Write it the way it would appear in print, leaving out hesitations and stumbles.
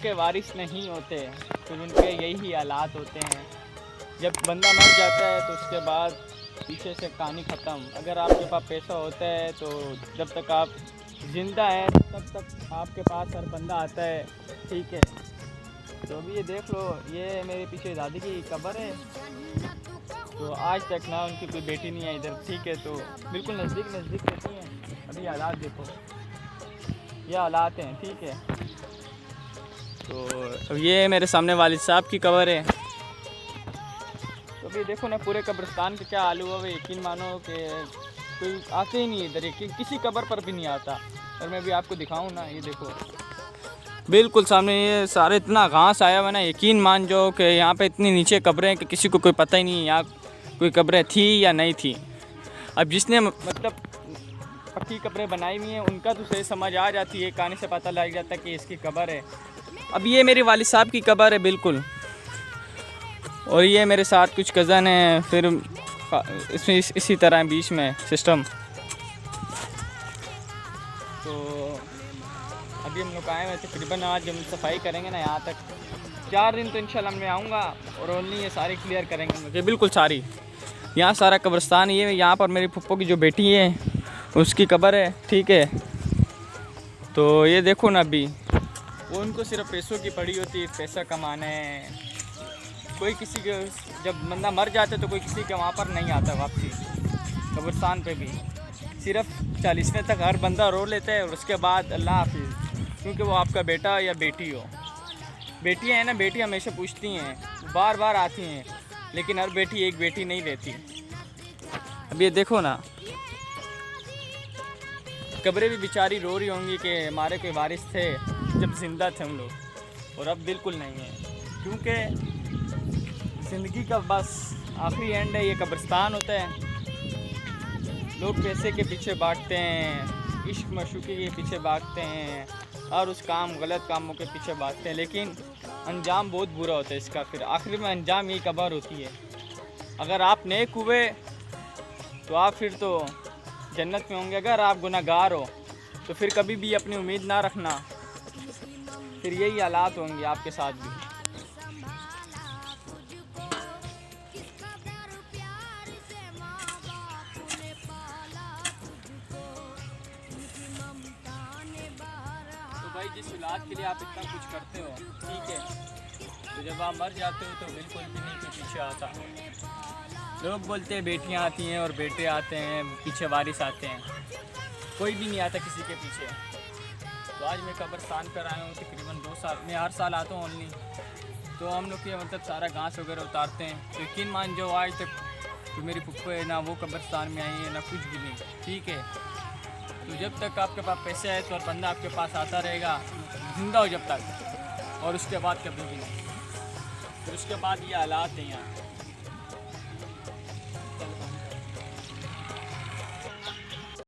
के वारिस नहीं होते, फिर उनके यही हालात होते हैं। जब बंदा मर जाता है तो उसके बाद पीछे से कहानी ख़त्म। अगर आपके पास पैसा होता है तो जब तक आप ज़िंदा हैं तब तक आपके पास हर बंदा आता है, ठीक है। तो अभी ये देख लो, ये मेरे पीछे दादी की कब्र है। तो आज तक ना उनकी कोई बेटी नहीं है इधर, ठीक है। तो बिल्कुल नज़दीक रहती हैं। अभी हालात देखो, ये हालात हैं, ठीक है। तो अब ये मेरे सामने वालिद साहब की कब्र है। तो अभी देखो ना पूरे कब्रिस्तान का क्या हाल हुआ है। यकीन मानो कि कोई आते ही नहीं इधर, किसी कब्र पर भी नहीं आता। और मैं भी आपको दिखाऊं ना, ये देखो बिल्कुल सामने ये सारे इतना घास आया हुआ ना, यकीन मान जाओ कि यहाँ पे इतनी नीचे कब्रें हैं कि किसी को कोई पता ही नहीं यहाँ कोई कब्रें थी या नहीं थी। अब जिसने मतलब पक्की कब्रें बनाई हुई हैं उनका तो सही समझ आ जाती है, कहानी से पता लग जाता है कि इसकी कब्र है। अब ये मेरे वालिद साहब की कब्र है बिल्कुल। और ये मेरे साथ कुछ कज़न हैं, फिर इसमें इसी तरह बीच में सिस्टम। तो अभी हम लोग आए हुए तकरीबन, आज हम सफाई करेंगे ना यहाँ तक 4 दिन तो इंशाल्लाह मैं आऊँगा और ओनली ये सारी क्लियर करेंगे मुझे बिल्कुल सारी। यहाँ सारा कब्रिस्तान ये यहाँ पर मेरी फुप्पो की जो बेटी है उसकी कब्र है, ठीक है। तो ये देखो ना, अभी वो उनको सिर्फ पैसों की पड़ी होती है, पैसा कमाना है। कोई किसी के जब बंदा मर जाता है तो कोई किसी के वहाँ पर नहीं आता वापसी, कब्रिस्तान पे भी सिर्फ 40वें तक हर बंदा रो लेता है और उसके बाद अल्लाह हाफिज़, क्योंकि वो आपका बेटा या बेटी हो। बेटियाँ हैं ना, बेटी हमेशा पूछती हैं, बार बार आती हैं, लेकिन हर बेटी एक बेटी नहीं रहती। अब ये देखो ना, कब्रें भी बेचारी रो रही होंगी कि हमारे कोई वारिस थे जब ज़िंदा थे हम लोग, और अब बिल्कुल नहीं है। क्योंकि ज़िंदगी का बस आखिरी एंड है, ये कब्रिस्तान होता है। लोग पैसे के पीछे भागते हैं, इश्क मशूक़ी के पीछे भागते हैं, और उस गलत कामों के पीछे भागते हैं, लेकिन अंजाम बहुत बुरा होता है इसका। फिर आखिर में अंजाम यही कब्र होती है। अगर आप नेक हुए तो आप फिर तो जन्नत में होंगे, अगर आप गुनहगार हो तो फिर कभी भी अपनी उम्मीद ना रखना, फिर यही हालात होंगे आपके साथ भी। तो भाई जिस औलाद के लिए आप इतना कुछ करते हो, ठीक है, तो जब आप मर जाते हो तो बिल्कुल भी नहीं कोई पीछे आता। लोग बोलते हैं बेटियां आती हैं और बेटे आते हैं, पीछे वारिस आते हैं, कोई भी नहीं आता किसी के पीछे। तो आज मैं कब्रिस्तान पर आया हूँ तकरीबन 2 साल, मैं हर साल आता हूँ ओनली। तो हम लोग ये मतलब सारा घास वगैरह उतारते हैं। तो यकीन मान जाओ आज तक तो मेरी फुप्पो है ना वो कब्रिस्तान में आई है ना कुछ भी नहीं, ठीक है। तो जब तक आपके पास पैसे है तो बंदा आपके पास आता रहेगा ज़िंदा हो जब तक, और उसके बाद कभी भी नहीं। फिर उसके बाद ये हालात हैं यहाँ।